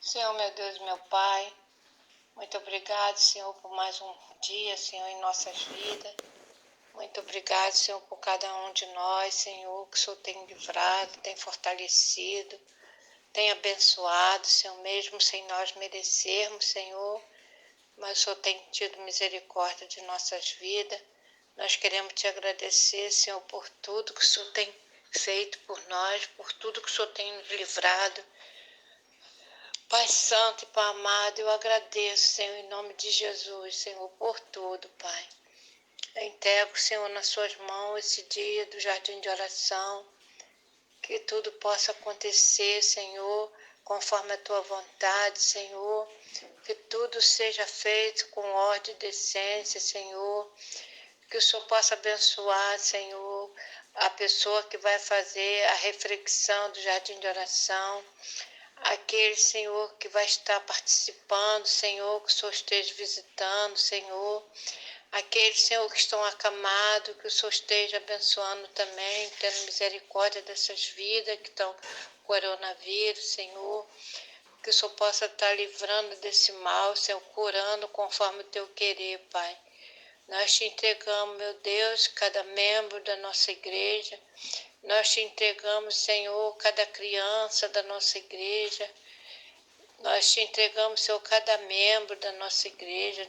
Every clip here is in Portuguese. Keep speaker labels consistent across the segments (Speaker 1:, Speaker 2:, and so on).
Speaker 1: Senhor, meu Deus, meu Pai, muito obrigado, Senhor, por mais um dia, Senhor, em nossas vidas. Muito obrigado, Senhor, por cada um de nós, Senhor, que o Senhor tem livrado, tem fortalecido, tem abençoado, Senhor, mesmo sem nós merecermos, Senhor, mas o Senhor tem tido misericórdia de nossas vidas. Nós queremos te agradecer, Senhor, por tudo que o Senhor tem feito por nós, por tudo que o Senhor tem nos livrado. Pai Santo e Pai amado, eu agradeço, Senhor, em nome de Jesus, Senhor, por tudo, Pai. Eu entrego, Senhor, nas suas mãos esse dia do jardim de oração, que tudo possa acontecer, Senhor, conforme a tua vontade, Senhor, que tudo seja feito com ordem e decência, Senhor, que o Senhor possa abençoar, Senhor, a pessoa que vai fazer a reflexão do jardim de oração, aquele, Senhor, que vai estar participando, Senhor, que o Senhor esteja visitando, Senhor. Aqueles, Senhor, que estão acamados, que o Senhor esteja abençoando também, tendo misericórdia dessas vidas que estão com coronavírus, Senhor. Que o Senhor possa estar livrando desse mal, Senhor, curando conforme o teu querer, Pai. Nós te entregamos, meu Deus, cada membro da nossa igreja. Nós te entregamos, Senhor, cada criança da nossa igreja. Nós te entregamos, Senhor, cada membro da nossa igreja.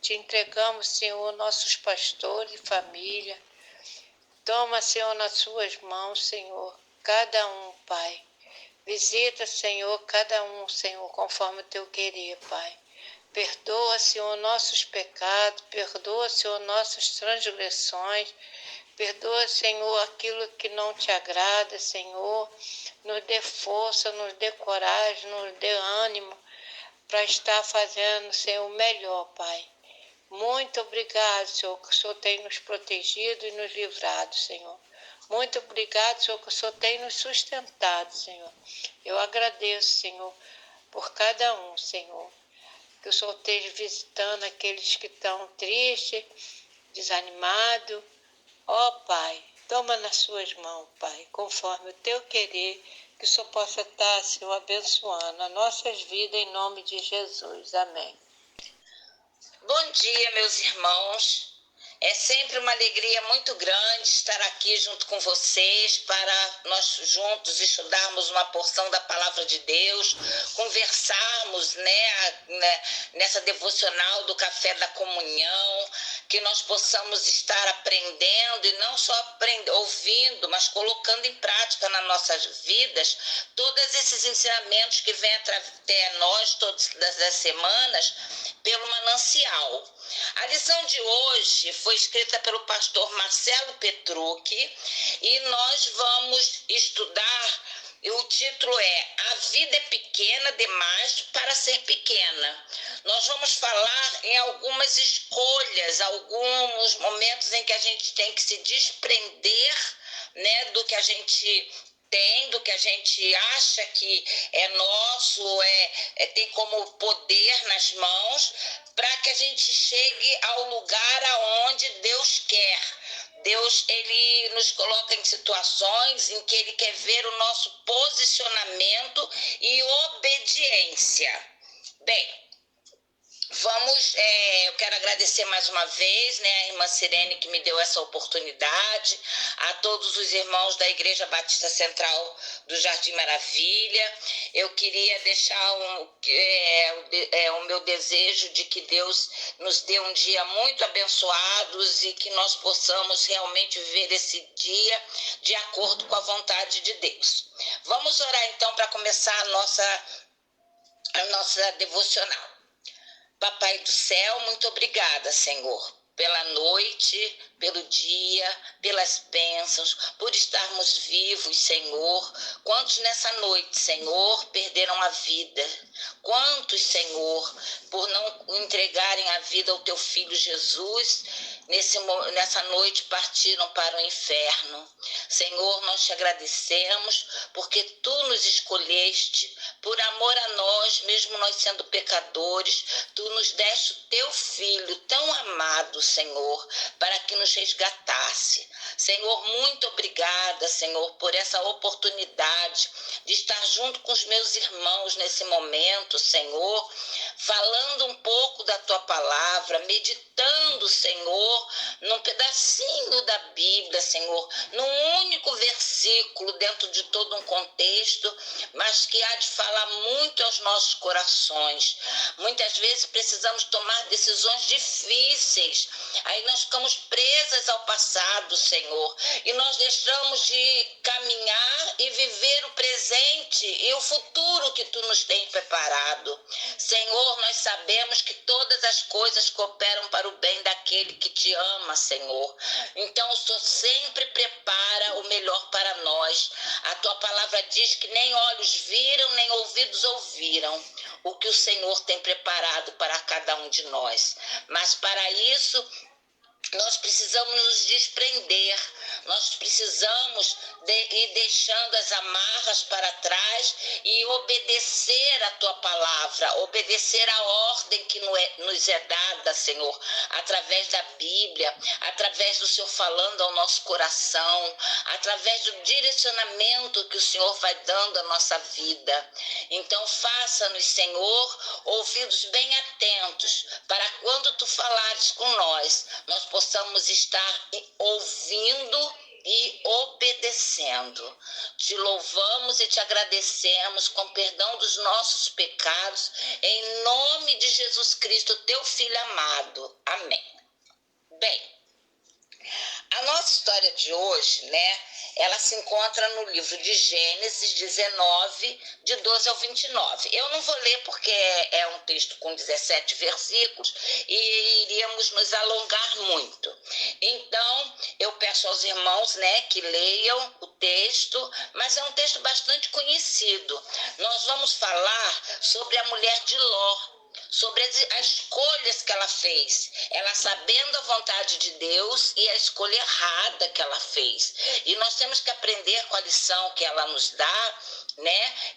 Speaker 1: Te entregamos, Senhor, nossos pastores e família. Toma, Senhor, nas suas mãos, Senhor, cada um, Pai. Visita, Senhor, cada um, Senhor, conforme o teu querer, Pai. Perdoa, Senhor, nossos pecados. Perdoa, Senhor, nossas transgressões. Perdoa, Senhor, aquilo que não te agrada, Senhor. Nos dê força, nos dê coragem, nos dê ânimo para estar fazendo, Senhor, o melhor, Pai. Muito obrigado, Senhor, que o Senhor tem nos protegido e nos livrado, Senhor. Muito obrigado, Senhor, que o Senhor tem nos sustentado, Senhor. Eu agradeço, Senhor, por cada um, Senhor. Que o Senhor esteja visitando aqueles que estão tristes, desanimados. Ó Pai, toma nas suas mãos, Pai, conforme o teu querer, que o Senhor possa estar, Senhor, abençoando as nossas vidas em nome de Jesus. Amém.
Speaker 2: Bom dia, meus irmãos. É sempre uma alegria muito grande estar aqui junto com vocês para nós juntos estudarmos uma porção da Palavra de Deus, conversarmos, nessa devocional do Café da Comunhão, que nós possamos estar aprendendo e não só ouvindo, mas colocando em prática nas nossas vidas todos esses ensinamentos que vêm até nós todas as semanas pelo manancial. A lição de hoje foi escrita pelo pastor Marcelo Petrucci e nós vamos estudar, e o título é A Vida é Pequena Demais para Ser Pequena. Nós vamos falar em algumas escolhas, alguns momentos em que a gente tem que se desprender, do que a gente tem, do que a gente acha que é nosso, tem como poder nas mãos, para que a gente chegue ao lugar aonde Deus quer. Deus, ele nos coloca em situações em que ele quer ver o nosso posicionamento e obediência. Bem, eu quero agradecer mais uma vez, a irmã Sirene, que me deu essa oportunidade, a todos os irmãos da Igreja Batista Central do Jardim Maravilha. Eu queria deixar o meu desejo de que Deus nos dê um dia muito abençoado e que nós possamos realmente viver esse dia de acordo com a vontade de Deus. Vamos orar então para começar a nossa devocional. Papai do céu, muito obrigada, Senhor, pela noite, pelo dia, pelas bênçãos, por estarmos vivos, Senhor. Quantos nessa noite, Senhor, perderam a vida? Quantos, Senhor, por não entregarem a vida ao Teu Filho Jesus, nessa noite partiram para o inferno. Senhor, nós te agradecemos porque tu nos escolheste por amor a nós, mesmo nós sendo pecadores. Tu nos deste o teu Filho tão amado, Senhor, para que nos resgatasse. Senhor, muito obrigada, Senhor, por essa oportunidade de estar junto com os meus irmãos nesse momento, Senhor, falando um pouco da tua palavra, meditando, Senhor, num pedacinho da Bíblia, Senhor, num único versículo dentro de todo um contexto, mas que há de falar muito aos nossos corações. Muitas vezes precisamos tomar decisões difíceis, aí nós ficamos presas ao passado, Senhor, e nós deixamos de caminhar e viver o presente e o futuro que tu nos tem preparado. Senhor, nós sabemos que todas as coisas cooperam para o bem daquele que te ama, Senhor. Então, o Senhor sempre prepara o melhor para nós. A tua palavra diz que nem olhos viram, nem ouvidos ouviram o que o Senhor tem preparado para cada um de nós. Mas para isso, nós precisamos nos desprender, nós precisamos ir deixando as amarras para trás e obedecer a tua palavra, obedecer a ordem que nos é dada, Senhor, através da Bíblia, através do Senhor falando ao nosso coração, através do direcionamento que o Senhor vai dando à nossa vida. Então faça-nos, Senhor, ouvidos bem atentos, para quando tu falares com nós possamos estar ouvindo e obedecendo. Te louvamos e te agradecemos com perdão dos nossos pecados, em nome de Jesus Cristo, teu Filho amado. Amém. Bem, a nossa história de hoje, ela se encontra no livro de Gênesis 19, de 12 ao 29. Eu não vou ler porque é um texto com 17 versículos e iríamos nos alongar muito. Então, eu peço aos irmãos, que leiam o texto, mas é um texto bastante conhecido. Nós vamos falar sobre a mulher de Ló, sobre as escolhas que ela fez, ela sabendo a vontade de Deus e a escolha errada que ela fez. E nós temos que aprender com a lição que ela nos dá,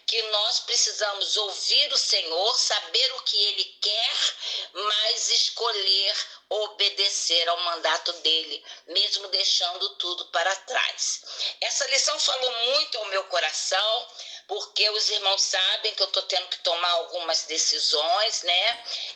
Speaker 2: que nós precisamos ouvir o Senhor, saber o que Ele quer, mas escolher obedecer ao mandato dele, mesmo deixando tudo para trás. Essa lição falou muito ao meu coração, porque os irmãos sabem que eu estou tendo que tomar algumas decisões,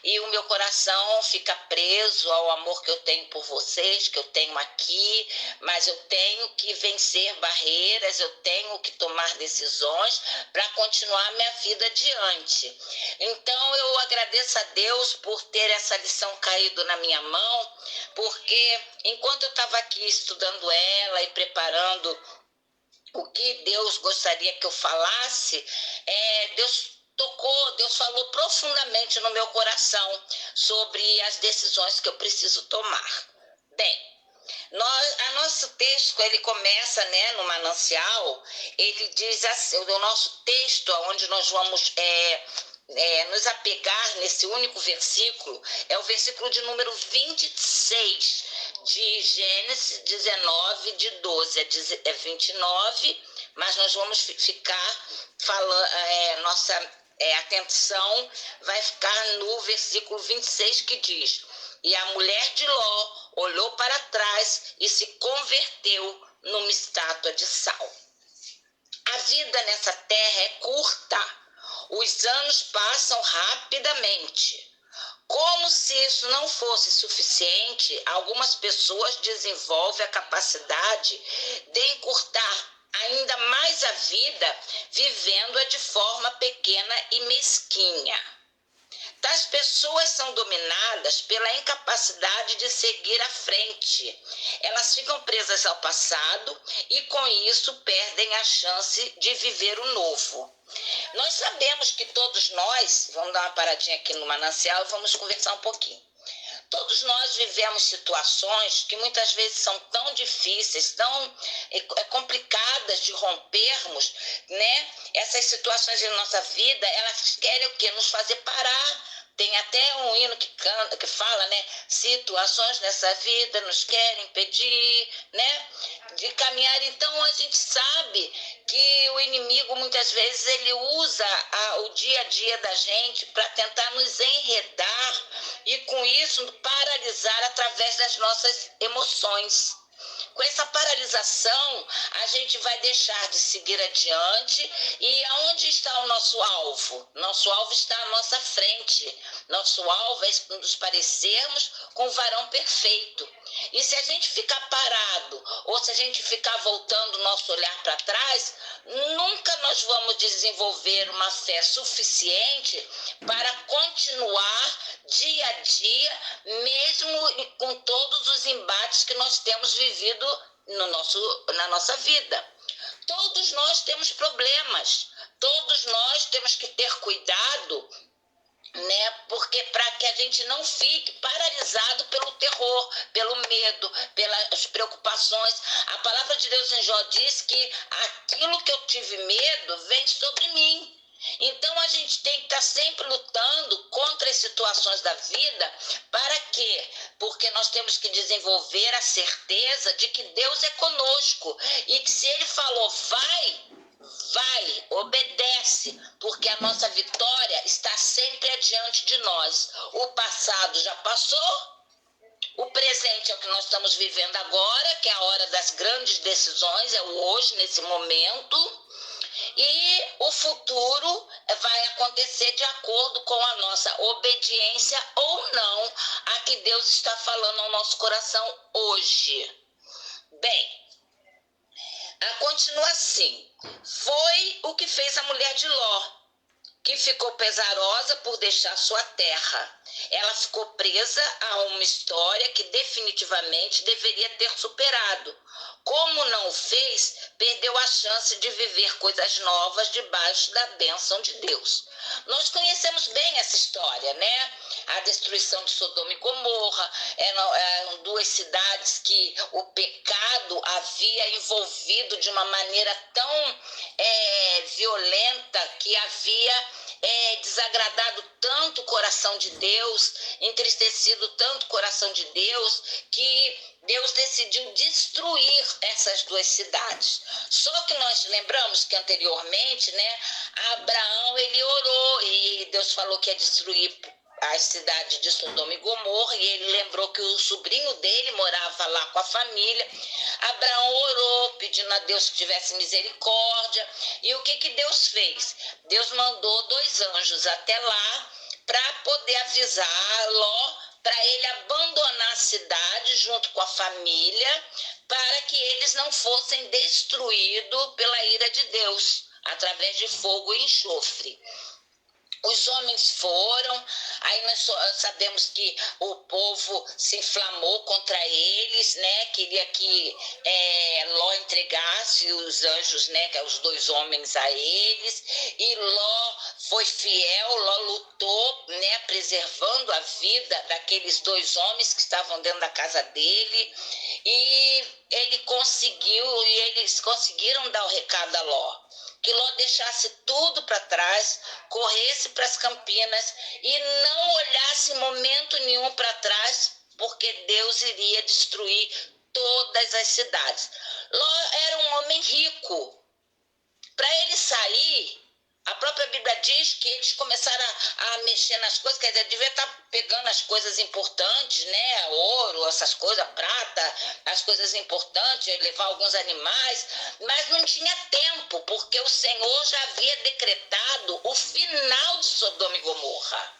Speaker 2: e o meu coração fica preso ao amor que eu tenho por vocês, que eu tenho aqui, mas eu tenho que vencer barreiras, eu tenho que tomar decisões para continuar minha vida adiante. Então eu agradeço a Deus por ter essa lição caído na minha mão, porque enquanto eu estava aqui estudando ela e preparando o que Deus gostaria que eu falasse, Deus falou profundamente no meu coração sobre as decisões que eu preciso tomar. Bem, nosso texto, ele começa, no manancial, ele diz assim, o nosso texto, onde nós vamos nos apegar nesse único versículo, é o versículo de número 26 de Gênesis 19, de 12 a 29, mas nós vamos ficar falando, nossa atenção vai ficar no versículo 26, que diz: e a mulher de Ló olhou para trás e se converteu numa estátua de sal. A vida nessa terra é curta, os anos passam rapidamente. Como se isso não fosse suficiente, algumas pessoas desenvolvem a capacidade de encurtar ainda mais a vida, vivendo-a de forma pequena e mesquinha. Tais pessoas são dominadas pela incapacidade de seguir à frente. Elas ficam presas ao passado e, com isso, perdem a chance de viver o novo. Nós sabemos que todos nós, vamos dar uma paradinha aqui no manancial e vamos conversar um pouquinho. Todos nós vivemos situações que muitas vezes são tão difíceis, tão complicadas de rompermos, Essas situações em nossa vida, elas querem o quê? Nos fazer parar, Tem até um hino que fala, né? Situações nessa vida nos querem impedir, né? De caminhar. Então a gente sabe que o inimigo muitas vezes ele usa o dia a dia da gente para tentar nos enredar e com isso paralisar através das nossas emoções. Com essa paralisação, a gente vai deixar de seguir adiante. E aonde está o nosso alvo? Nosso alvo está à nossa frente. Nosso alvo é nos parecermos com o varão perfeito. E se a gente ficar parado, ou se a gente ficar voltando o nosso olhar para trás, nunca nós vamos desenvolver uma fé suficiente para continuar dia a dia, mesmo com todos os embates que nós temos vivido na nossa vida. Todos nós temos problemas, todos nós temos que ter cuidado, né? Porque para que a gente não fique paralisado pelo terror, pelo medo, pelas preocupações. A palavra de Deus em Jó diz que aquilo que eu tive medo vem sobre mim. Então a gente tem que estar sempre lutando contra as situações da vida. Para quê? Porque nós temos que desenvolver a certeza de que Deus é conosco e que se Ele falou vai, obedece, porque a nossa vitória está sempre adiante de nós. O passado já passou, o presente é o que nós estamos vivendo agora, que é a hora das grandes decisões, é o hoje, nesse momento. E o futuro vai acontecer de acordo com a nossa obediência ou não a que Deus está falando ao nosso coração hoje. Bem, continua assim. Foi o que fez a mulher de Ló, que ficou pesarosa por deixar sua terra. Ela ficou presa a uma história que definitivamente deveria ter superado. Como não o fez, perdeu a chance de viver coisas novas debaixo da bênção de Deus. Nós conhecemos bem essa história, né? A destruição de Sodoma e Gomorra, eram duas cidades que o pecado havia envolvido de uma maneira tão violenta que havia desagradado tanto o coração de Deus, entristecido tanto o coração de Deus, que Deus decidiu destruir essas duas cidades. Só que nós lembramos que anteriormente, né, Abraão ele orou e Deus falou que ia destruir as cidades de Sodoma e Gomorra, e ele lembrou que o sobrinho dele morava lá com a família. Abraão orou, pedindo a Deus que tivesse misericórdia. E o que Deus fez? Deus mandou 2 anjos até lá para poder avisar Ló, para ele abandonar a cidade junto com a família, para que eles não fossem destruídos pela ira de Deus, através de fogo e enxofre. Os homens foram, aí nós sabemos que o povo se inflamou contra eles, né? Queria que Ló entregasse os anjos, né? Os 2 homens a eles, e Ló foi fiel, Ló lutou, né? Preservando a vida daqueles 2 homens que estavam dentro da casa dele, e eles conseguiram dar o recado a Ló. Que Ló deixasse tudo para trás, corresse para as Campinas e não olhasse momento nenhum para trás, porque Deus iria destruir todas as cidades. Ló era um homem rico. Para ele sair, a própria Bíblia diz que eles começaram a mexer nas coisas, quer dizer, devia estar pegando as coisas importantes, né? Ouro, essas coisas, prata, as coisas importantes, levar alguns animais, mas não tinha tempo, porque o Senhor já havia decretado o final de Sodoma e Gomorra.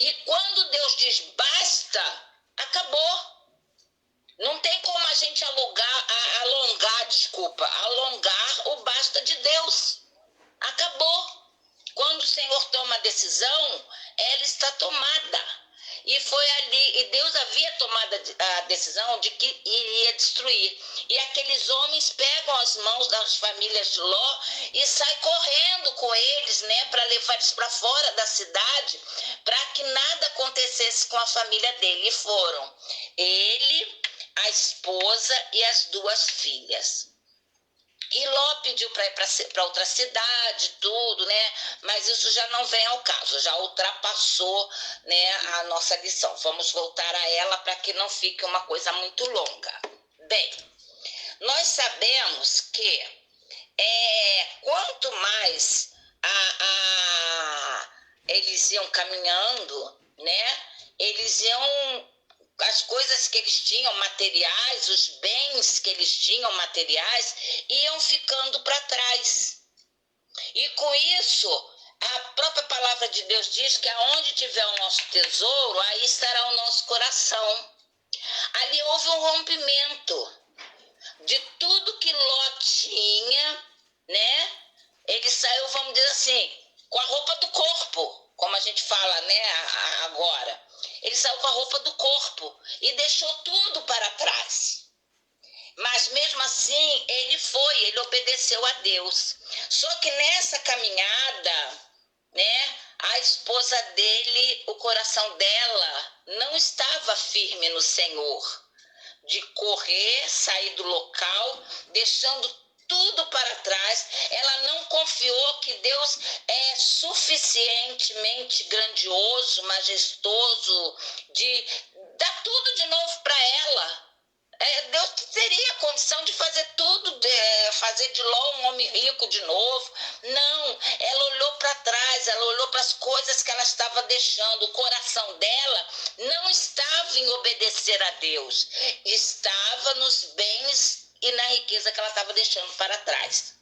Speaker 2: E quando Deus diz basta, acabou. Não tem como a gente alongar o basta de Deus. Acabou. Quando o Senhor toma a decisão, ela está tomada. E foi ali, e Deus havia tomado a decisão de que iria destruir. E aqueles homens pegam as mãos das famílias de Ló e saem correndo com eles, né, para levar eles para fora da cidade, para que nada acontecesse com a família dele. E foram ele, a esposa e as 2 filhas. E Ló pediu para ir para outra cidade, tudo, né? Mas isso já não vem ao caso, já ultrapassou, né, a nossa lição. Vamos voltar a ela para que não fique uma coisa muito longa. Bem, nós sabemos que quanto mais eles iam caminhando, né? Eles iam, as coisas que eles tinham materiais, os bens que eles tinham materiais, iam ficando para trás. E com isso, a própria palavra de Deus diz que aonde tiver o nosso tesouro, aí estará o nosso coração. Ali houve um rompimento de tudo que Ló tinha, né? Ele saiu, vamos dizer assim, com a roupa do corpo, como a gente fala, né, agora. Ele saiu com a roupa do corpo e deixou tudo para trás. Mas mesmo assim, ele obedeceu a Deus. Só que nessa caminhada, né, a esposa dele, o coração dela não estava firme no Senhor. De correr, sair do local, deixando tudo para trás. Ela não confiou que Deus é suficientemente grandioso, majestoso, de dar tudo de novo para ela. Deus teria condição de fazer tudo, fazer de Ló um homem rico de novo. Não, ela olhou para trás, ela olhou para as coisas que ela estava deixando. O coração dela não estava em obedecer a Deus, estava nos bens e na riqueza que ela estava deixando para trás.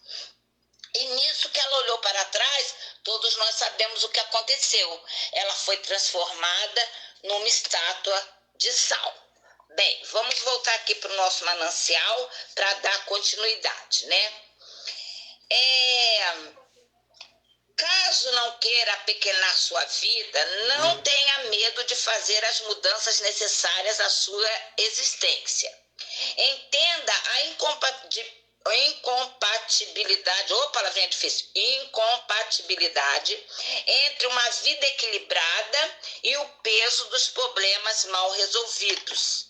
Speaker 2: E nisso que ela olhou para trás, todos nós sabemos o que aconteceu. Ela foi transformada numa estátua de sal. Bem, vamos voltar aqui para o nosso manancial para dar continuidade, né? Caso não queira apequenar sua vida, não tenha medo de fazer as mudanças necessárias à sua existência. Entenda a incompatibilidade, palavrinha difícil, incompatibilidade entre uma vida equilibrada e o peso dos problemas mal resolvidos.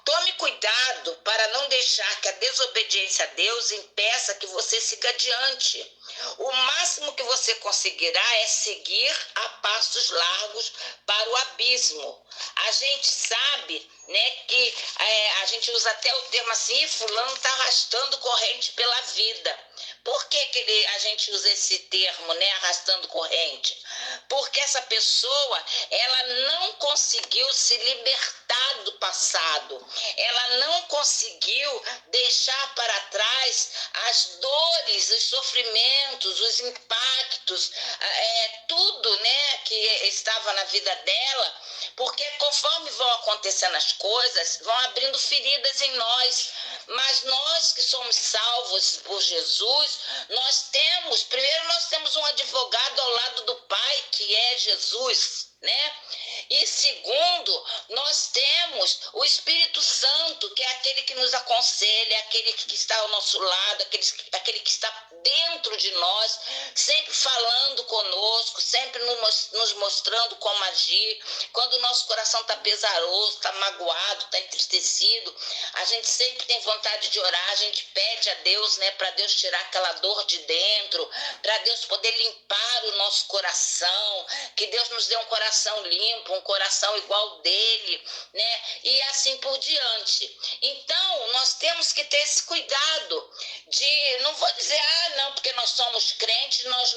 Speaker 2: Tome cuidado para não deixar que a desobediência a Deus impeça que você siga adiante. O máximo que você conseguirá é seguir a passos largos para o abismo. A gente sabe, né, que a gente usa até o termo assim, fulano está arrastando corrente pela vida. Por que a gente usa esse termo, né, arrastando corrente? Porque essa pessoa, ela não conseguiu se libertar do passado. Ela não conseguiu deixar para trás as dores, os sofrimentos, os impactos, tudo, né, que estava na vida dela, porque conforme vão acontecendo as coisas, vão abrindo feridas em nós. Mas nós que somos salvos por Jesus, nós temos um advogado ao lado do Pai, que é Jesus, né? E segundo, nós temos o Espírito Santo, que é aquele que nos aconselha, aquele que está ao nosso lado, aquele que está dentro de nós, sempre falando conosco, sempre nos mostrando como agir. Quando o nosso coração está pesaroso, está magoado, está entristecido, a gente sempre tem vontade de orar, a gente pede a Deus, né, para Deus tirar aquela dor de dentro, para Deus poder limpar o nosso coração, que Deus nos dê um coração limpo, um coração igual dele, né, e assim por diante. Então, nós temos que ter esse cuidado de, não vou dizer, não, porque nós somos crentes, nós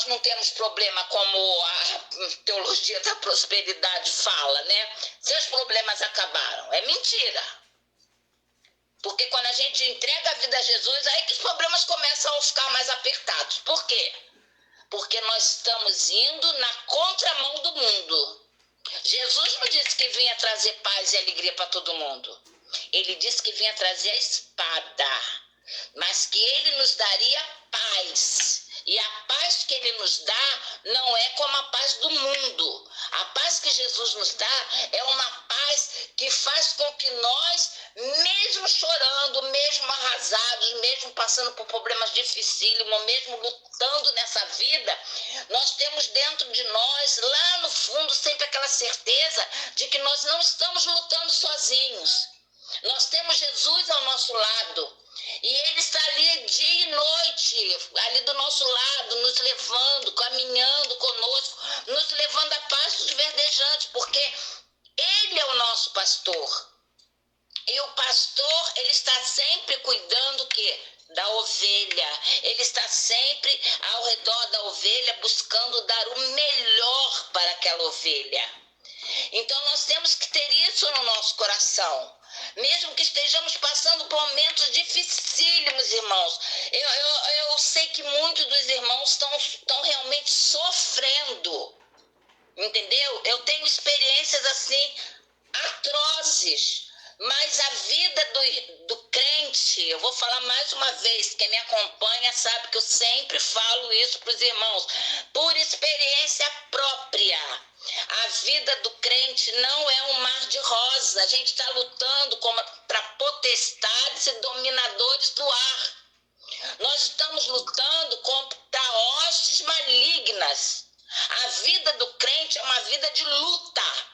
Speaker 2: não temos problema, como a teologia da prosperidade fala, né? Seus problemas acabaram. É mentira. Porque quando a gente entrega a vida a Jesus, aí que os problemas começam a ficar mais apertados. Por quê? Porque nós estamos indo na contramão do mundo. Jesus não disse que vinha trazer paz e alegria para todo mundo. Ele disse que vinha trazer a espada, mas que ele nos daria paz. E a paz que ele nos dá não é como a paz do mundo. A paz que Jesus nos dá é uma paz que faz com que nós, mesmo chorando, mesmo arrasados, mesmo passando por problemas dificílimos, mesmo lutando nessa vida, nós temos dentro de nós, lá no fundo, sempre aquela certeza de que nós não estamos lutando sozinhos. Nós temos Jesus ao nosso lado. E Ele está ali dia e noite, ali do nosso lado, nos levando, caminhando conosco, nos levando a pastos verdejantes, porque Ele é o nosso pastor. E o pastor, ele está sempre cuidando o quê? Da ovelha. Ele está sempre ao redor da ovelha, buscando dar o melhor para aquela ovelha. Então nós temos que ter isso no nosso coração. Mesmo que estejamos passando por momentos dificílimos, irmãos. Eu sei que muitos dos irmãos estão realmente sofrendo. Entendeu? Eu tenho experiências assim atrozes. Mas a vida do crente, eu vou falar mais uma vez, quem me acompanha sabe que eu sempre falo isso para os irmãos, por experiência própria. A vida do crente não é um mar de rosa. A gente está lutando para potestades e dominadores do ar. Nós estamos lutando contra hostes malignas. A vida do crente é uma vida de luta.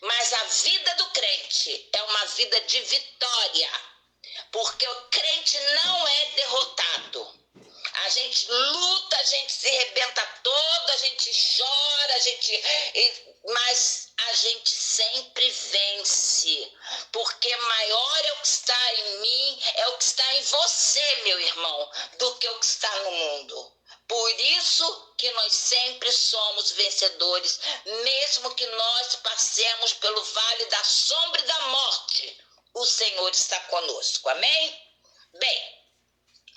Speaker 2: Mas a vida do crente é uma vida de vitória, porque o crente não é derrotado. A gente luta, a gente se arrebenta todo, a gente chora, mas a gente sempre vence, porque maior é o que está em mim, é o que está em você, meu irmão, do que o que está no mundo. Por isso que nós sempre somos vencedores, mesmo que nós passemos pelo vale da sombra e da morte, o Senhor está conosco, amém? Bem,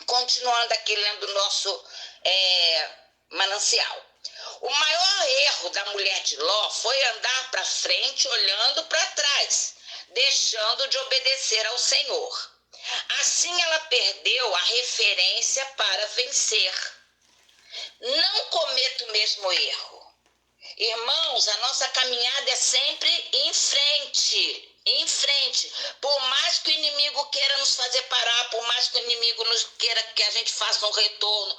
Speaker 2: continuando aqui lendo o nosso manancial. O maior erro da mulher de Ló foi andar para frente olhando para trás, deixando de obedecer ao Senhor. Assim ela perdeu a referência para vencer. Não cometa o mesmo erro. Irmãos, a nossa caminhada é sempre em frente, em frente. Por mais que o inimigo queira nos fazer parar, por mais que o inimigo nos queira que a gente faça um retorno,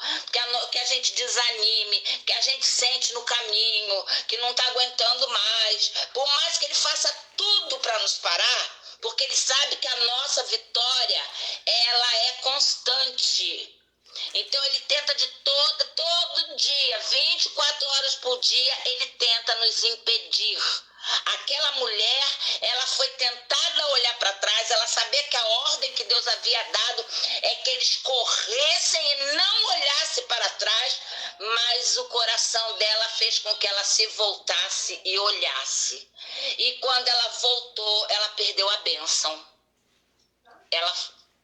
Speaker 2: que a gente desanime, que a gente sente no caminho, que não está aguentando mais, por mais que ele faça tudo para nos parar, porque ele sabe que a nossa vitória, ela é constante. Então ele tenta de todo dia, 24 horas por dia, ele tenta nos impedir. Aquela mulher, ela foi tentada olhar para trás, ela sabia que a ordem que Deus havia dado é que eles corressem e não olhassem para trás, mas o coração dela fez com que ela se voltasse e olhasse. E quando ela voltou, ela perdeu a bênção. Ela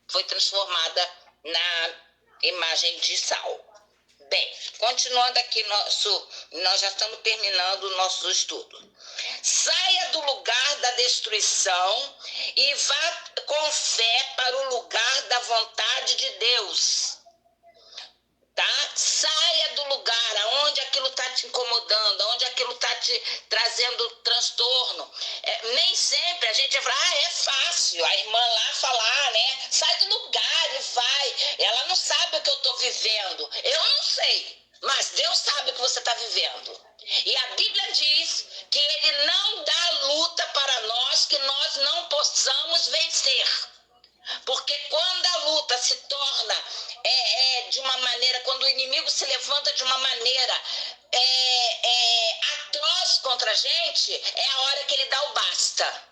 Speaker 2: foi transformada na imagem de sal. Bem, continuando aqui, nós já estamos terminando o nosso estudo. Saia do lugar da destruição e vá com fé para o lugar da vontade de Deus. Tá? Saia do lugar aonde aquilo está te incomodando, aonde aquilo está te trazendo transtorno. Nem sempre a gente fala, é fácil a irmã lá falar, né? Sai do lugar e vai. Ela não sabe o que eu estou vivendo. Eu não sei, mas Deus sabe o que você está vivendo. E a Bíblia diz que Ele não dá luta para nós que nós não possamos vencer. Porque quando a luta se torna de uma maneira, quando o inimigo se levanta de uma maneira atroz contra a gente, é a hora que ele dá o basta.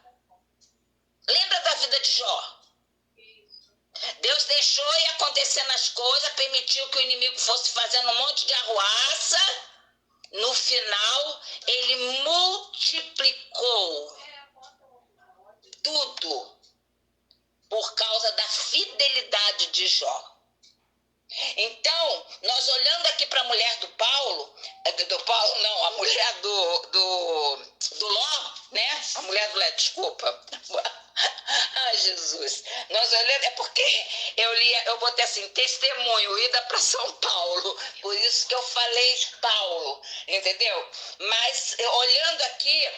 Speaker 2: Lembra da vida de Jó? Deus deixou ir acontecendo as coisas, permitiu que o inimigo fosse fazendo um monte de arruaça. No final, ele multiplicou tudo por causa da fidelidade de Jó. Então, nós olhando aqui para a mulher do Paulo, a mulher do Ló, né? A mulher do Ló, desculpa. Ai, Jesus. Nós olhando, é porque eu botei assim, testemunho, ida para São Paulo. Por isso que eu falei Paulo, entendeu? Mas olhando aqui,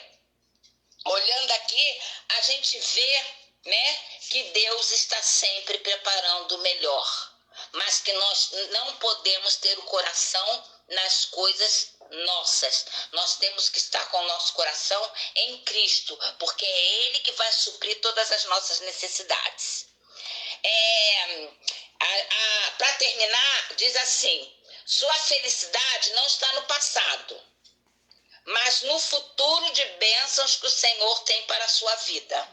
Speaker 2: a gente vê, né, que Deus está sempre preparando o melhor, mas que nós não podemos ter o coração nas coisas nossas. Nós temos que estar com o nosso coração em Cristo, porque é Ele que vai suprir todas as nossas necessidades. Para terminar, diz assim: sua felicidade não está no passado, mas no futuro de bênçãos que o Senhor tem para a sua vida.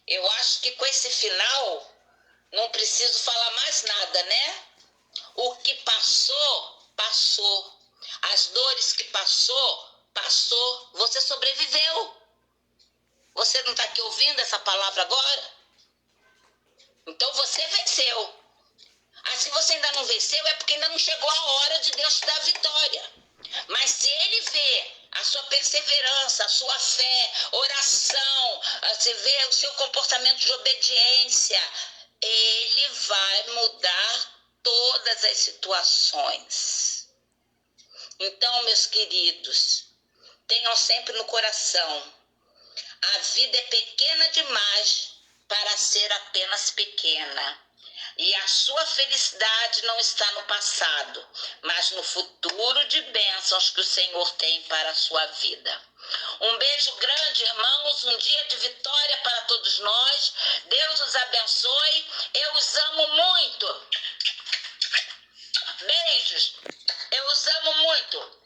Speaker 2: Eu acho que com esse final não preciso falar mais nada, né? O que passou, passou. As dores que passou, passou. Você sobreviveu. Você não está aqui ouvindo essa palavra agora? Então você venceu. Se você ainda não venceu, é porque ainda não chegou a hora de Deus te dar a vitória. Mas se Ele vê a sua perseverança, a sua fé, oração, se vê o seu comportamento de obediência, Ele vai mudar todas as situações. Então, meus queridos, tenham sempre no coração: a vida é pequena demais para ser apenas pequena. E a sua felicidade não está no passado, mas no futuro de bênçãos que o Senhor tem para a sua vida. Um beijo grande, irmãos, um dia de vitória para todos nós. Deus os abençoe. Eu os amo muito. Beijos. Eu os amo muito.